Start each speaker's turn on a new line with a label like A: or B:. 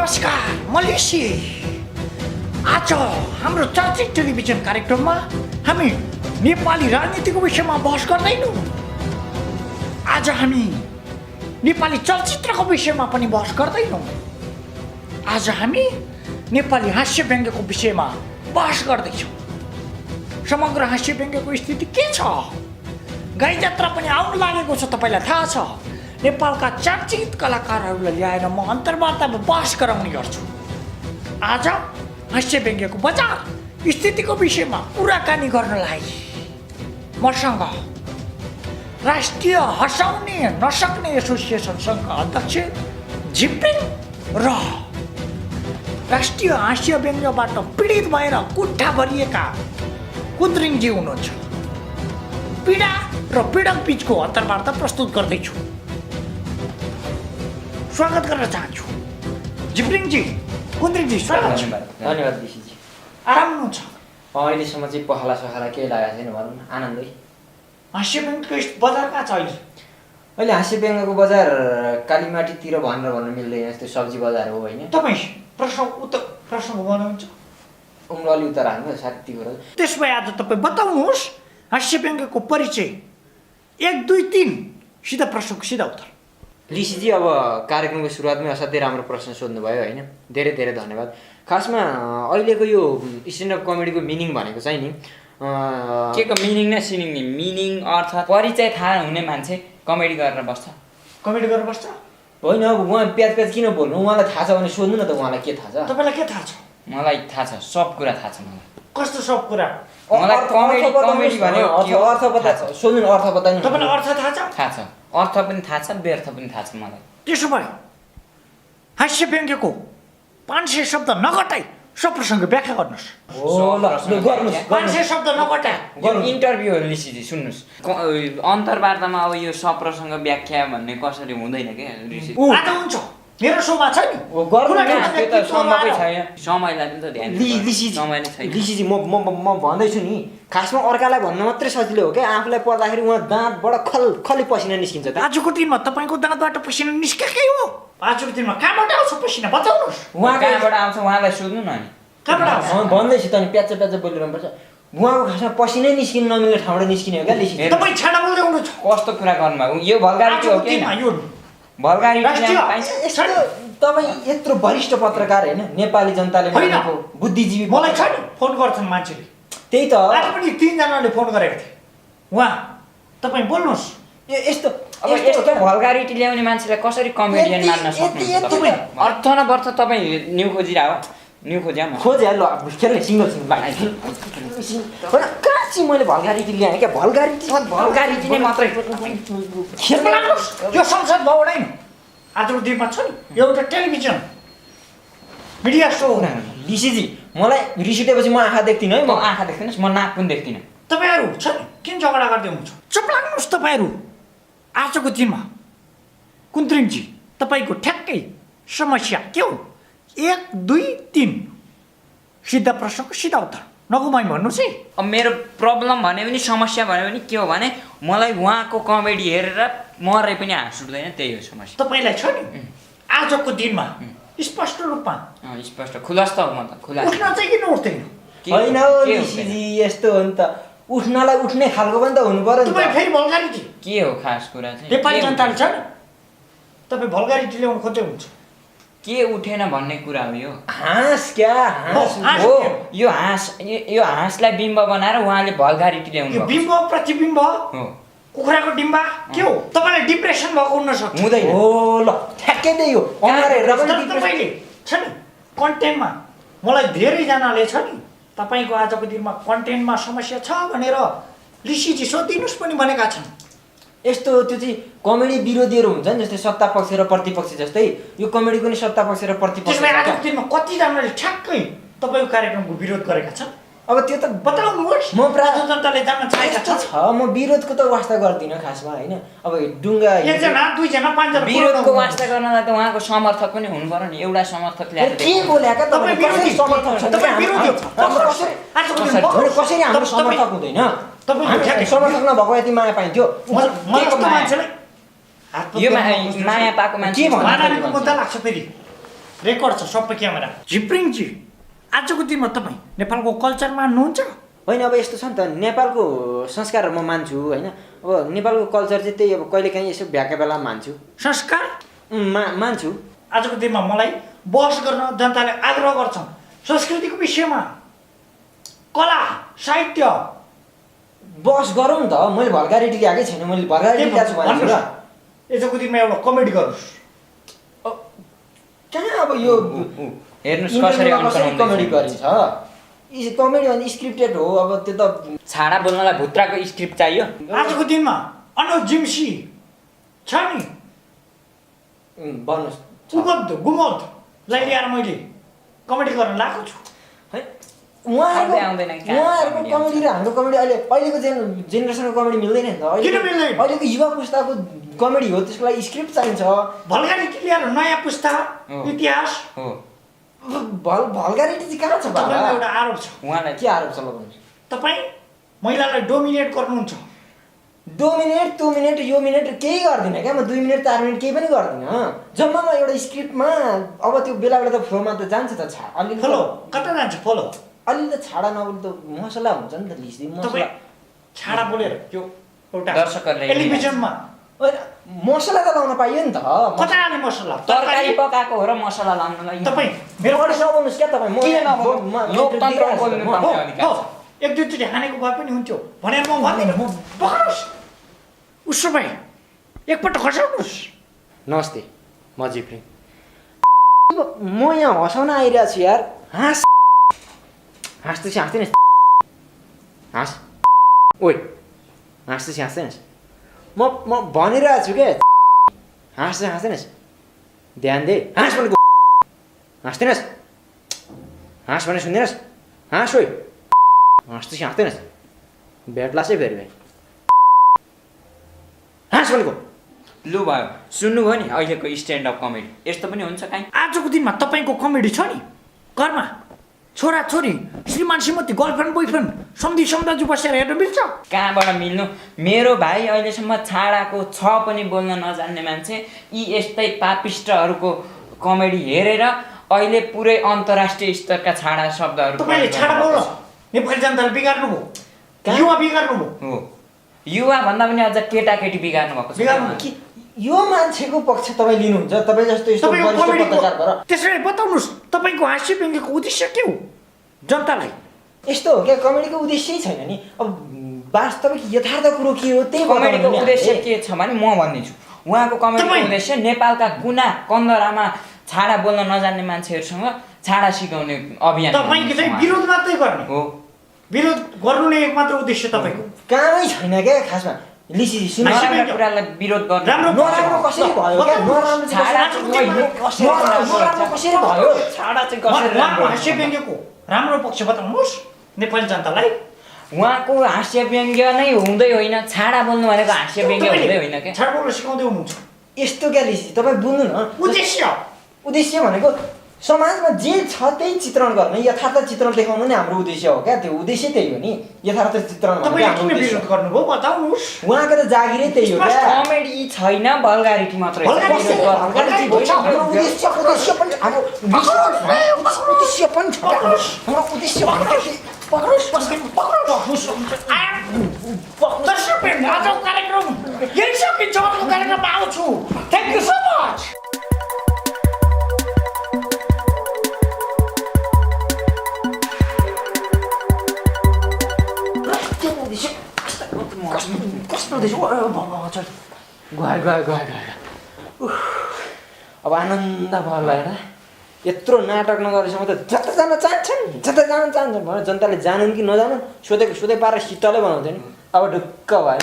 A: नमस्कार मलेसी आज हाम्रो चर्चित टेलिभिजन कार्यक्रममा हामी नेपाली राजनीतिको विषयमा बहस गर्दैनौँ। आज हामी नेपाली चलचित्रको विषयमा पनि बहस गर्दैनौँ। आज हामी नेपाली हास्य व्यङ्ग्यको विषयमा बहस गर्दैछौँ। समग्र हास्य व्यङ्ग्यको स्थिति के छ? गाई जात्रा पनि आउन लागेको छ, तपाईँलाई थाहा छ। नेपालका चर्चित कलाकारहरूलाई ल्याएर म अन्तर्वार्तामा बहस गराउने गर्छु। आज हास्य व्यङ्ग्यको बजार स्थितिको विषयमा कुराकानी गर्नलाई मसँग राष्ट्रिय हँसाउने नसक्ने एसोसिएसन सङ्घका अध्यक्ष झिप्रिङ र राष्ट्रिय हास्य व्यङ्ग्यबाट पीडित भएर कुट्ठा भरिएका कुद्रिङजी हुनुहुन्छ। पीडा र पीडक बिचको अन्तर्वार्ता प्रस्तुत गर्दैछु। स्वागत गर्न चाहन्छु झिप्रिङजी, कुद्रिङजी, स्वागत छ।
B: धन्यवाद ऋषिजी।
A: आराम हुनुहुन्छ?
B: अहिलेसम्म चाहिँ पखाला सखाला केही लागेको छैन, भनौँ न, आनन्दै।
A: हास्य व्यङ्ग्यको बजार कहाँ छ अहिले?
B: अहिले हास्य व्यङ्ग्यको बजार कालीमाटीतिर भनेर भन्न मिल्दैन, यस्तो सब्जी बजार हो होइन।
A: तपाईँ प्रश्नको बनाउनुहुन्छ?
B: अलि उता राख्नु साथी कुरा।
A: त्यसो भए आज तपाईँ बताउनुहोस् हास्य व्यङ्ग्यको परिचय 1 2 3 सिधा प्रश्नको सिधा उत्तर।
B: ऋषिजी, अब कार्यक्रमको सुरुवातमै असाध्यै राम्रो प्रश्न सोध्नुभयो होइन, धेरै धेरै धन्यवाद। खासमा अहिलेको यो स्ट्यान्डअप कमेडीको मिनिङ भनेको चाहिँ नि
C: के को मिनिङ न सिनिङ नि, मिनिङ अर्थ परिचय थाहा हुने मान्छे कमेडी गरेर बस्छ।
A: कमेडी गरेर बस्छ
B: होइन। अब उहाँ प्याज किन बोल्नु? उहाँलाई थाहा छ भने सोध्नु न त, उहाँलाई के थाहा छ?
A: तपाईँलाई के थाहा छ?
C: मलाई थाहा छ, सब कुरा थाहा छ मलाई।
A: कस्तो सब कुरा?
C: मलाई कमेडी भन्यो
B: अर्थ पता छ, सोध्नु अर्थ बताउनु।
A: तपाईँलाई अर्थ थाहा छ?
C: थाहा छ, अर्थ पनि थाहा छ, व्यर्थ पनि थाहा छ मलाई।
A: त्यसो भए हास्य व्यङ्ग्यको 500 शब्द नघटाई सप्रसङ्ग व्याख्या गर्नुहोस्। 500 शब्द नघटाई।
C: यो इन्टरभ्यू हो ऋषिजी, सुन्नुहोस्। अन्तर्वार्तामा अब यो सप्रसङ्ग व्याख्या भन्ने कसरी हुँदैन क्या ऋषि।
A: आज हुन्छ, मेरो शोमा छ नि।
C: त्यो त सम्भवै छैन, समयलाई पनि त ध्यान
B: ऋषिजी, म भन्दैछु नि, खासमा अर्कालाई भन्न मात्रै सजिलो हो क्या, आफूलाई पर्दाखेरि उहाँ दाँतबाट खली पसिना निस्किन्छ त।
A: आजको दिनमा तपाईँको दाँतबाट पसिना निस्केकै हो? आजको दिनमा कहाँबाट आउँछ पसिना बताउनुहोस्।
C: उहाँ कहाँबाट आउँछ उहाँलाई सोध्नु न।
A: कहाँबाट आउँछ?
B: भन्दैछु त नि, प्याच बोलिरहनु पर्छ। उहाँको खासमा पसिनै निस्किनु नमिल्ने ठाउँबाट निस्किने हो क्या ऋषि।
A: तपाईँ छाडा बोल्दै हुनुहुन्छ।
C: कस्तो कुरा गर्नुभएको? यो भल्गारिटी हो कि
B: तपाईँ यत्रो वरिष्ठ पत्रकार होइन, नेपाली जनताले मानेको बुद्धिजीवी।
A: मलाई छ नि, फोन गर्छन् मान्छेले।
B: त्यही त
A: आज पनि 3 जनाले फोन गरेको थिए। उहाँ तपाईँ बोल्नुहोस्।
C: यस्तो भल्गारिटी ल्याउने मान्छेलाई कसरी कमेडियन मान्न सक्नुहुन्छ? अर्थ न वर्थ तपाईँ न्यु खोजिरह न्यु खोज्या
B: ल खेल्ने सिङ्गल कहाँ मैले भल्गारिटी ल्याएँ क्या? भल्गारिटी
C: नै मात्रै
A: खेल्न लाग्नुहोस्। यो संसद भवन होइन, आजको दिनमा छ नि एउटा टेलिभिजन मिडिया सो।
B: ऋषिजी, मलाई रिस उठेपछि म आँखा देख्दिनँ है।
C: म आँखा देख्दिनँ, म नाक पनि देख्दिनँ।
A: तपाईँहरू छ नि किन झगडा गर्दै हुनुहुन्छ? चुप लाग्नुहोस् तपाईँहरू। आजको दिनमा कुद्रिङजी, तपाईँको ठ्याक्कै समस्या के हो? 1 2 3 सिधा प्रश्नको सिधा उत्तर, नगुमाइ भन्नुहोस् है।
C: अब मेरो प्रब्लम भने पनि समस्या भने पनि के हो भने मलाई उहाँको कमेडी हेरेर मरे पनि हाँस उठ्दैन, त्यही हो समस्या।
A: तपाईँलाई छ नि आजको दिनमा स्पष्ट रूपमा
C: स्पष्ट खुलास त हो, म त खुलास।
A: उठ्न चाहिँ किन उठ्दैन?
B: होइन ऋषिजी, यस्तो हो नि त, उठ्नलाई उठ्ने खालको पनि त हुनु पर्यो नि।
A: तपाईँ फेरि भल्गारिटी
C: के हो खास कुरा चाहिँ?
A: नेपाली जनताले छ नि, तपाईँ भल्गारिटी ल्याउनु खोज्दै हुनुहुन्छ।
C: के उठेन भन्ने कुरा हो यो?
B: हाँस क्या हाँस
C: हो। यो हाँसलाई बिम्ब बनाएर उहाँले भल्गारिटी ल्याउनु
A: यो बिम्ब प्रतिबिम्ब
C: हो,
A: कुखुराको डिम्बा के हो? तपाईँलाई डिप्रेसन भएको हुन सक्छ।
C: हुँदैन
B: हो। ल ठ्याक्कै त्यही हो।
A: तपाईँले छ नि कन्टेन्टमा, मलाई धेरैजनाले छ नि तपाईँको आजको दिनमा कन्टेन्टमा समस्या छ भनेर ऋषिजी सोधिदिनुहोस् पनि भनेका छन्।
B: यस्तो त्यो चाहिँ कमेडी विरोधीहरू हुन्छन्, जस्तै सत्ता पक्ष र प्रतिपक्ष जस्तै यो कमेडीको नि सत्ता पक्ष र प्रतिपक्ष।
A: त्यसमा आजको दिनमा कतिजनाले ठ्याक्कै तपाईँको कार्यक्रमको विरोध गरेका छन्?
B: अब त्यो त
A: बताउनुहोस्।
B: म प्राय
A: जनताले जान्न चाहेका छन्।
B: म विरोधको त वास्ता गर्दिनँ खासमा होइन। अब ढुङ्गा
A: 1 जना 2 जना 5 जना
C: विरोधको वास्ता गर्नलाई त उहाँको समर्थक पनि हुनु पर्यो नि। एउटा समर्थक ल्याएर
B: के बोलेका तपाईँ विरोधी समर्थक छ? तपाईँ विरोधी कसरी हाम्रो समर्थक हुँदैन? तपाईँ समर्थक नभएको यति माया पाइन्थ्यो।
C: यो माया पाएको मान्छे
A: मुद्दा लाग्छ फेरि। रेकर्ड छ सबै क्यामेरा झिप्रिङजी आजको दिनमा तपाईँ नेपालको कल्चर मान्नुहुन्छ
B: होइन अब यस्तो छ नि त नेपालको संस्कार म मान्छु होइन अब नेपालको कल्चर चाहिँ त्यही अब कहिलेकाहीँ यसो भ्याएका बेलामा मान्छु
A: संस्कार
B: मान्छु
A: आजको दिनमा मलाई बहस गर्न जनताले आग्रह गर्छन् संस्कृतिको विषयमा कला साहित्य
B: बस गरौँ त मैले भल्गारिटी ल्याएकै छैन मैले भल्गारिटी ल्याएको छु भनेको र
A: आजको दिनमा एउटा कमेडी गर्नुहोस्
B: कहाँ अब यो
C: हेर्नुहोस् कसरी
B: कमेडी गरिन्छ कमेडी भने स्क्रिप्टेड हो अब त्यो त
C: छाडा बोल्नलाई भुत्राको स्क्रिप्ट चाहियो
A: आजको दिनमा अनुज जिम्सी छ नि
B: भन्नुहोस्
A: गुमदलाई ल्याएर मैले कमेडी गर्न लगाएको छु
B: है
C: आउँदैन
B: उहाँहरूको कमेडी र हाम्रो कमेडी अहिलेको जेनेरेसनको कमेडी मिल्दैन नि त
A: किन मिल्दैन?
B: अहिलेको युवा पुस्ताको कमेडी हो त्यसको लागि स्क्रिप्ट चाहिन्छ
A: भल्गारिटी ल्याएर नयाँ पुस्ता इतिहास
C: हो
B: भल्गारिटी चाहिँ कहाँ छ बाबा
A: तपाईँको एउटा आरोप छ
C: उहाँलाई
B: के आरोप छ ल भन्नुहोस्
A: तपाईँ महिलालाई डोमिनेट गर्नुहुन्छ
B: 2 मिनट 2 मिनट यो मिनट केही गर्दिनँ क्या म 2 मिनट 4 मिनट केही पनि गर्दिनँ जम्मामा एउटा स्क्रिप्टमा अब त्यो बेला बेला त फ्लोमा त जान्छ त अलिअलि
A: फलो कता जान्छ फलो
B: अलिअलि त छाडा नबोली त मसला हुन्छ नि त लिस्दी मसला
A: तपाईँ छाडा बोलेर त्यो एउटा
C: दर्शकहरूले
A: टेलिभिजनमा
B: होइन मसला त लाउन पाइयो नि त
A: कता हाल्ने मसला
C: तरकारी पकाएको हो र मसला लाउनलाई
A: तपाईँ
B: मेरो अरू नबोल्नुहोस् क्या तपाईँ
C: किन नबोल्नु? लोकतन्त्र बोल्नु पाउने अधिकार छ।
A: एक दुईचोटि हानेको भए पनि हुन्थ्यो भनेर म भन्दिनँ म पक्राउनुहोस् उसो भए एकपल्ट खसाउनुहोस्
B: नमस्ते म जिप्रिङ म यहाँ हँसाउन आइरहेको छु यार हाँस्दैछ हाँस्दैन हाँस ओइ हाँस्दैछ हाँस्दैनस् म भनिरहेको छु क्या हाँस्दैनस् ध्यान दे हाँस भनेको हाँस्दैनस् हाँस भने सुन्दैनस् हाँस ओइ हाँस्दैछ हाँस्दैनस् भेट्ला चाहिँ फेरि हाँस भनेको
C: लु भयो सुन्नुभयो नि अहिलेको स्ट्यान्डअप कमेडी यस्तो पनि हुन्छ काहीँ
A: आजको दिनमा तपाईँको कमेडी छ नि घरमा छोरा छोरी श्रीमान श्रीमती गर्लफ्रेन्ड बोयफ्रेन्ड सम्धी सम्दाजु बसेर हेर्न मिल्छ
C: कहाँबाट मिल्नु मेरो भाइ अहिलेसम्म छाडाको छ पनि बोल्न नजान्ने मान्छे यी यस्तै पापिष्टहरूको कमेडी हेरेर अहिले पुरै अन्तर्राष्ट्रिय स्तरका छाडा शब्दहरू
A: तपाईँले छाडा बोल्नु नेपाली जनताले बिगार्नुभयो युवा बिगार्नुभयो
C: हो युवा भन्दा पनि अझ केटाकेटी बिगार्नु भएको
A: बिगार्नु
C: छ
B: यो मान्छेको पक्ष तपाईँ लिनुहुन्छ तपाईँ जस्तो यस्तो
A: तपाईँको
B: वरिष्ठ पत्रकार भएर
A: त्यसैले बताउनुहोस् तपाईँको हास्य व्यङ्ग्यको उद्देश्य के हो जनतालाई
B: यस्तो हो क्या कमेडीको उद्देश्य छैन नि अब वास्तविक यथार्थ कुरो के हो त्यही
C: कमेडीको
B: बताउनु नि
C: उद्देश्य
B: हामीले।
C: के छ भने म भनिदिन्छु उहाँको कमेडीको
A: तपाईँ-
C: उद्देश्य नेपालका कुना कन्दरामा छाडा बोल्न नजान्ने मान्छेहरूसँग छाडा सिकाउने अभियान
A: तपाईँको चाहिँ विरोध मात्रै गर्ने
C: हो
A: विरोध गर्नु नै एक मात्र उद्देश्य तपाईँको
B: कामै छैन क्या खासमा लिसी सुन्नु
C: नराम्रो कुरालाई विरोध गर्ने
A: राम्रो
B: नराम्रो कसरी भयो क्या नराम्रो चाहिँ
C: छाडा
B: कसरी-
C: चाहिँ कसरी
B: नराम्रो कसरी भयो
C: छाडा चाहिँ कसरी
A: उहाँको
C: राम्रो
A: हास्य
C: हुन्छ?
A: व्यङ्ग्यको राम्रो पक्ष बताउनुहोस् नेपाली जनतालाई
C: उहाँको हास्य व्यङ्ग्य नै हुँदै होइन छाडा बोल्नु भनेको हास्य व्यङ्ग्य हुँदै होइन क्या
A: छाडा बोल्न सिकाउँदै हुनुहुन्छ
B: यस्तो क्या लिसी तपाईँ बुझ्नु न
A: उद्देश्य
B: उद्देश्य भनेको समाजमा जे छ त्यही चित्रण गर्ने यथार्थ चित्रण देखाउनु नै हाम्रो उद्देश्य हो क्या त्यो उद्देश्य त्यही हो नि यथार्थ चित्रण भनेको
A: तपाईँले
B: हाम्रो
A: किन
B: उद्देश्य
A: विरोध गर्नुभयो बताउनुहोस्
B: उहाँको त जागिरै त्यही हो क्या
C: कमेडी छैन बल्गारिटी मात्रै छ।
A: भल्गारिटी
C: विरोध गर्नु।
B: भल्गारिटी होइन, हाम्रो उद्देश्य पनि हाम्रो उद्देश्य पनि छ क्या। हाम्रो उद्देश्य
A: दर्शकवृन्द, आजको कार्यक्रम यही सकिन्छ अर्को कार्यक्रममा आउँछु थ्याङ्क यू सो मच
B: कस्तो उद्देश्य गयो अब आनन्द भयो होला हेर यत्रो नाटक नगरेसम्म त जता जान चाहन्छन् भनेर जनताले जानुन् कि नजानुन् सोधे पारेर शीतलै बनाउँथ्यो नि अब ढुक्क भयो